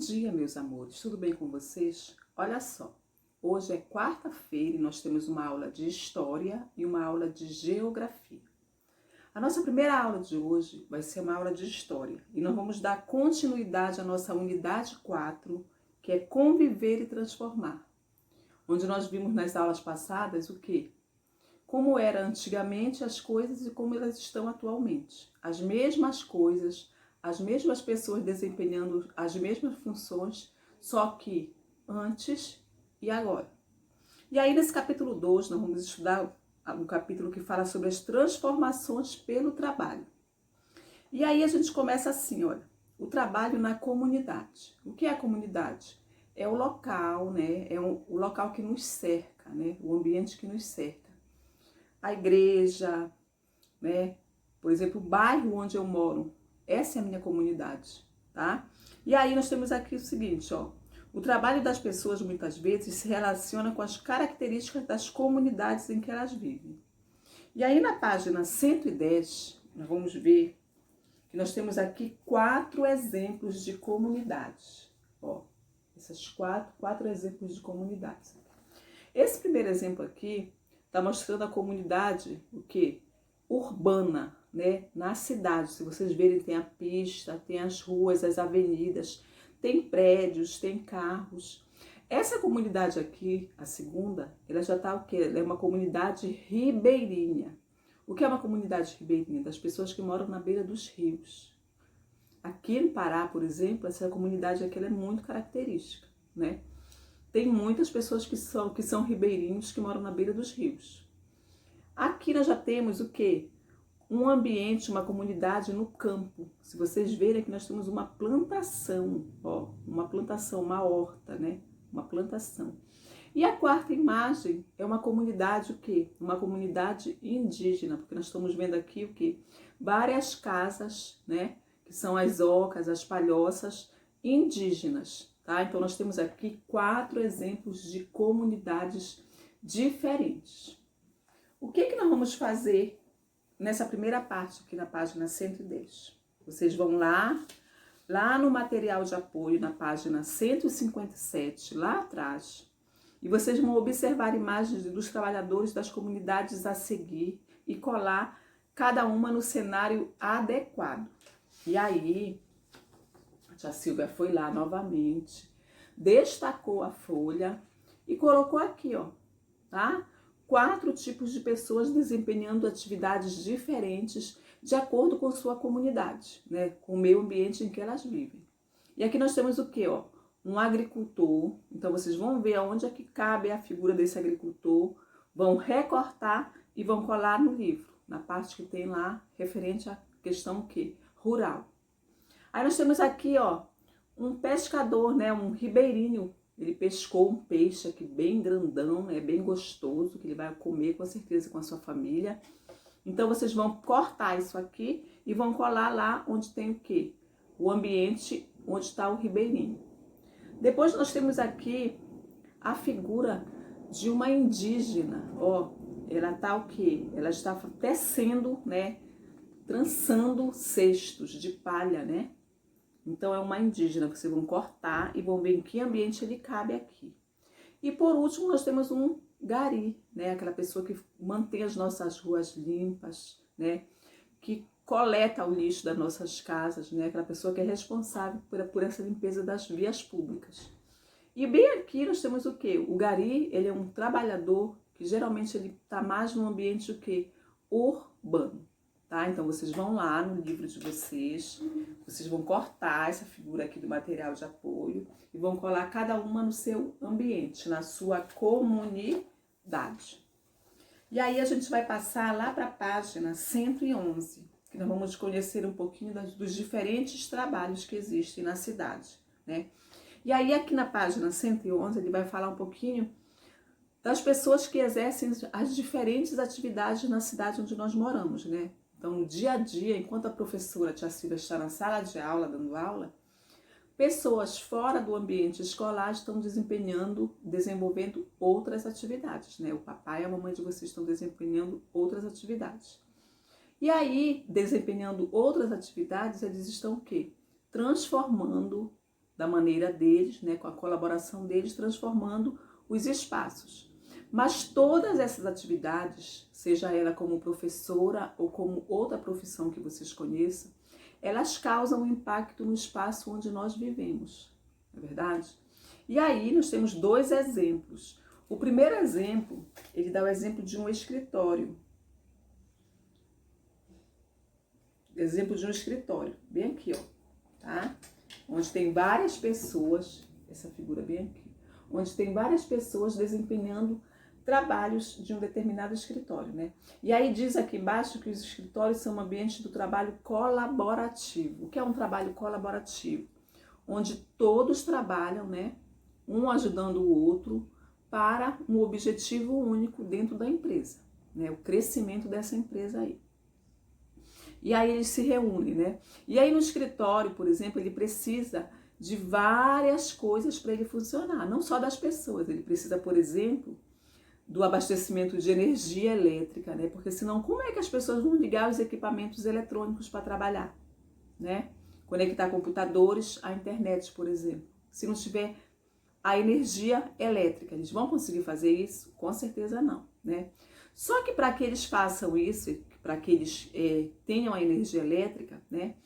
dia, meus amores, tudo bem com vocês? Olha só, hoje é quarta-feira e nós temos uma aula de História e uma aula de Geografia. A nossa primeira aula de hoje vai ser uma aula de História e nós vamos dar continuidade à nossa unidade 4, que é Conviver e Transformar, onde nós vimos nas aulas passadas o quê? Como era antigamente as coisas e como elas estão atualmente. As mesmas coisas, as mesmas pessoas desempenhando as mesmas funções, só que antes e agora. E aí nesse capítulo 2 nós vamos estudar um capítulo que fala sobre as transformações pelo trabalho. E aí a gente começa assim, olha, o trabalho na comunidade. O que é a comunidade? É o local, né? É o local que nos cerca, né? O ambiente que nos cerca. A igreja, né? Por exemplo, o bairro onde eu moro, essa é a minha comunidade, tá? E aí nós temos aqui o seguinte, ó, o trabalho das pessoas muitas vezes se relaciona com as características das comunidades em que elas vivem. E aí na página 110, nós vamos ver que nós temos aqui 4 exemplos de comunidades, ó, esses quatro exemplos de comunidades. Esse primeiro exemplo aqui está mostrando a comunidade, o quê? Urbana, né? Na cidade. Se vocês verem, tem a pista, tem as ruas, as avenidas, tem prédios, tem carros. Essa comunidade aqui, a segunda, ela já está o quê? Ela é uma comunidade ribeirinha. O que é uma comunidade ribeirinha? Das pessoas que moram na beira dos rios. Aqui no Pará, por exemplo, essa comunidade aqui ela é muito característica, né? Tem muitas pessoas que são ribeirinhos, que moram na beira dos rios. Aqui nós já temos o quê? Um ambiente, uma comunidade no campo. Se vocês verem aqui nós temos uma plantação, ó, uma plantação, uma horta, né? Uma plantação. E a quarta imagem é uma comunidade o quê? Uma comunidade indígena, porque nós estamos vendo aqui o quê? Várias casas, né? Que são as ocas, as palhoças indígenas. Tá? Então, nós temos aqui 4 exemplos de comunidades diferentes. O que nós vamos fazer nessa primeira parte, aqui na página 110? Vocês vão lá no material de apoio, na página 157, lá atrás, e vocês vão observar imagens dos trabalhadores das comunidades a seguir e colar cada uma no cenário adequado. E aí, a tia Silvia foi lá novamente, destacou a folha e colocou aqui, ó, tá? 4 tipos de pessoas desempenhando atividades diferentes de acordo com sua comunidade, né? Com o meio ambiente em que elas vivem. E aqui nós temos o quê, ó? Um agricultor. Então vocês vão ver aonde é que cabe a figura desse agricultor, vão recortar e vão colar no livro, na parte que tem lá referente à questão o quê? Rural. Aí nós temos aqui, ó, um pescador, né, um ribeirinho. Ele pescou um peixe aqui bem grandão, né, bem gostoso, que ele vai comer com certeza com a sua família. Então vocês vão cortar isso aqui e vão colar lá onde tem o quê? O ambiente onde está o ribeirinho. Depois nós temos aqui a figura de uma indígena, ó, ela tá o quê? Ela está tecendo, né, trançando cestos de palha, né? Então é uma indígena, vocês vão cortar e vão ver em que ambiente ele cabe aqui. E por último nós temos um gari, né? Aquela pessoa que mantém as nossas ruas limpas, né? Que coleta o lixo das nossas casas, né? Aquela pessoa que é responsável por essa limpeza das vias públicas. E bem aqui nós temos o quê? O gari, ele é um trabalhador que geralmente ele está mais no ambiente o quê? Urbano. Tá? Então vocês vão lá no livro de vocês vão cortar essa figura aqui do material de apoio e vão colar cada uma no seu ambiente, na sua comunidade. E aí a gente vai passar lá para a página 111, que nós vamos conhecer um pouquinho dos diferentes trabalhos que existem na cidade, né? E aí aqui na página 111 ele vai falar um pouquinho das pessoas que exercem as diferentes atividades na cidade onde nós moramos, né? Então, no dia a dia, enquanto a professora tia Silvia está na sala de aula, dando aula, pessoas fora do ambiente escolar estão desenvolvendo outras atividades, né? O papai e a mamãe de vocês estão desempenhando outras atividades. E aí, desempenhando outras atividades, eles estão o quê? Transformando da maneira deles, né, com a colaboração deles, transformando os espaços. Mas todas essas atividades, seja ela como professora ou como outra profissão que vocês conheçam, elas causam um impacto no espaço onde nós vivemos, não é verdade? E aí nós temos dois exemplos. O primeiro exemplo, ele dá o exemplo de um escritório. Exemplo de um escritório, bem aqui, ó, tá? Onde tem várias pessoas, essa figura bem aqui, onde tem várias pessoas desempenhando trabalhos de um determinado escritório, né? E aí diz aqui embaixo que os escritórios são um ambiente do trabalho colaborativo. O que é um trabalho colaborativo? Onde todos trabalham, né? Um ajudando o outro para um objetivo único dentro da empresa, né? O crescimento dessa empresa aí. E aí eles se reúnem, né? E aí no escritório, por exemplo, ele precisa de várias coisas para ele funcionar, não só das pessoas. Ele precisa, por exemplo, do abastecimento de energia elétrica, né? Porque senão como é que as pessoas vão ligar os equipamentos eletrônicos para trabalhar, né? Conectar computadores à internet, por exemplo. Se não tiver a energia elétrica, eles vão conseguir fazer isso? Com certeza não, né? Só que para que eles façam isso, para que eles tenham a energia elétrica, né?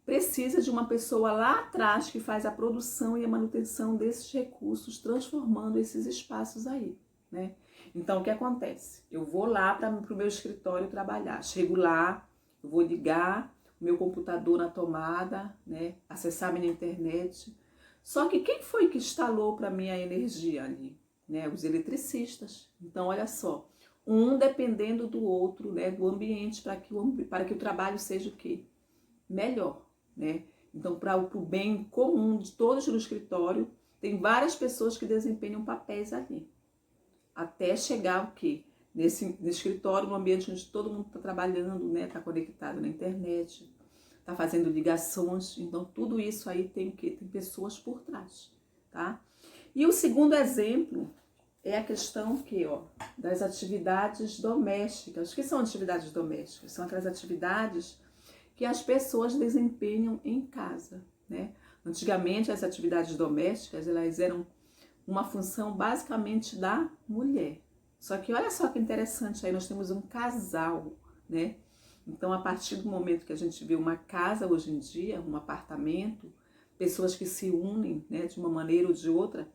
Precisa de uma pessoa lá atrás que faz a produção e a manutenção desses recursos, transformando esses espaços aí, né? Então, o que acontece? Eu vou lá para o meu escritório trabalhar. Chego lá, eu vou ligar o meu computador na tomada, né? Acessar minha internet. Só que quem foi que instalou para mim a energia ali? Né? Os eletricistas. Então, olha só. Um dependendo do outro, né? Do ambiente, para que o trabalho seja o quê? Melhor, né? Então, para o bem comum de todos no escritório, tem várias pessoas que desempenham papéis ali. Até chegar o quê? Nesse escritório, no ambiente onde todo mundo está trabalhando, né? Está conectado na internet, está fazendo ligações. Então, tudo isso aí tem o quê? Tem pessoas por trás, tá? E o segundo exemplo é a questão que, ó, das atividades domésticas. O que são atividades domésticas? São aquelas atividades que as pessoas desempenham em casa, né? Antigamente, as atividades domésticas, elas eram uma função basicamente da mulher. Só que olha só que interessante, aí nós temos um casal, né? Então, a partir do momento que a gente vê uma casa hoje em dia, um apartamento, pessoas que se unem, né, de uma maneira ou de outra,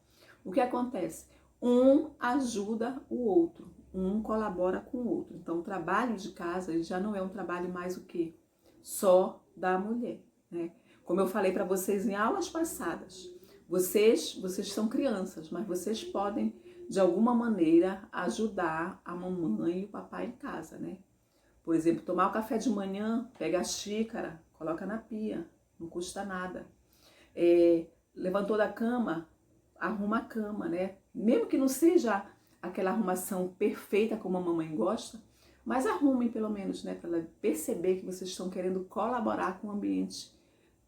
o que acontece? Um ajuda o outro, um colabora com o outro. Então, o trabalho de casa ele já não é um trabalho mais o quê? Só da mulher, né? Como eu falei para vocês em aulas passadas, vocês são crianças, mas vocês podem, de alguma maneira, ajudar a mamãe e o papai em casa, né? Por exemplo, tomar o café de manhã, pega a xícara, coloca na pia, não custa nada. Levantou da cama, arruma a cama, né? Mesmo que não seja aquela arrumação perfeita como a mamãe gosta, mas arrumem pelo menos, né? Para ela perceber que vocês estão querendo colaborar com o ambiente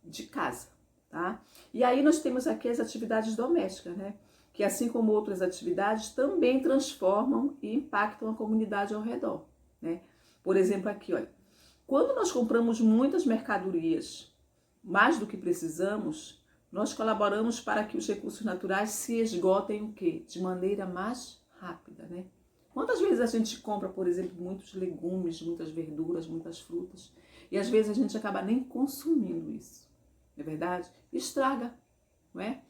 de casa, tá? E aí nós temos aqui as atividades domésticas, né? Que assim como outras atividades também transformam e impactam a comunidade ao redor, né? Por exemplo, aqui, olha, quando nós compramos muitas mercadorias, mais do que precisamos, nós colaboramos para que os recursos naturais se esgotem o quê? De maneira mais rápida, né? Quantas vezes a gente compra, por exemplo, muitos legumes, muitas verduras, muitas frutas, e às vezes a gente acaba nem consumindo isso, não é verdade? Estraga, não é?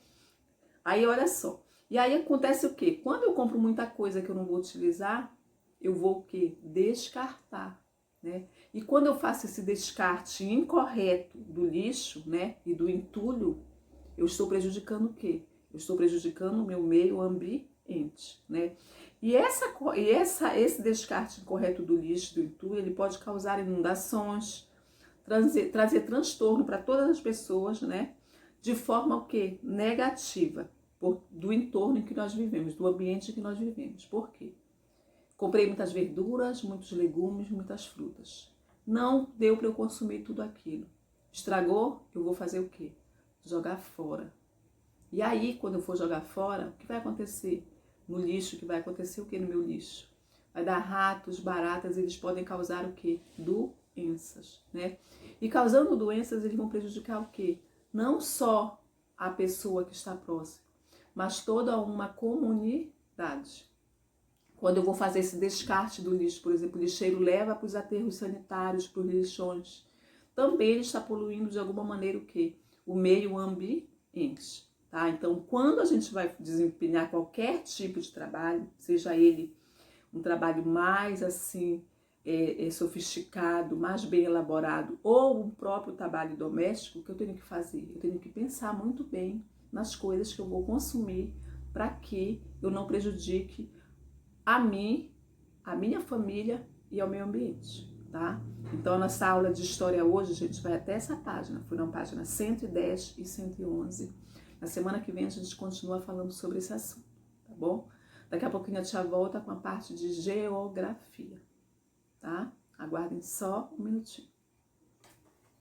Aí olha só, e aí acontece o quê? Quando eu compro muita coisa que eu não vou utilizar, eu vou o quê? Descartar, né? E quando eu faço esse descarte incorreto do lixo, né, e do entulho, eu estou prejudicando o quê? Eu estou prejudicando o meu meio ambiente, né? E esse descarte incorreto do lixo, do entulho, ele pode causar inundações, trazer transtorno para todas as pessoas, né? De forma o quê? Negativa, do entorno em que nós vivemos, do ambiente em que nós vivemos. Por quê? Comprei muitas verduras, muitos legumes, muitas frutas. Não deu para eu consumir tudo aquilo. Estragou, eu vou fazer o quê? Jogar fora. E aí, quando eu for jogar fora, o que vai acontecer? No lixo, que vai acontecer o que no meu lixo? Vai dar ratos, baratas, eles podem causar o quê? Doenças, né? E causando doenças, eles vão prejudicar o quê? Não só a pessoa que está próxima, mas toda uma comunidade. Quando eu vou fazer esse descarte do lixo, por exemplo, o lixeiro leva para os aterros sanitários, para os lixões, também ele está poluindo de alguma maneira o quê? O meio ambiente. Tá? Então, quando a gente vai desempenhar qualquer tipo de trabalho, seja ele um trabalho mais assim sofisticado, mais bem elaborado, ou um próprio trabalho doméstico, o que eu tenho que fazer? Eu tenho que pensar muito bem nas coisas que eu vou consumir para que eu não prejudique a mim, a minha família e ao meio ambiente, tá? Então, a nossa aula de história hoje, gente, vai até essa página. Foi na página 110 e 111. Na semana que vem a gente continua falando sobre esse assunto, tá bom? Daqui a pouquinho a tia volta com a parte de geografia, tá? Aguardem só um minutinho.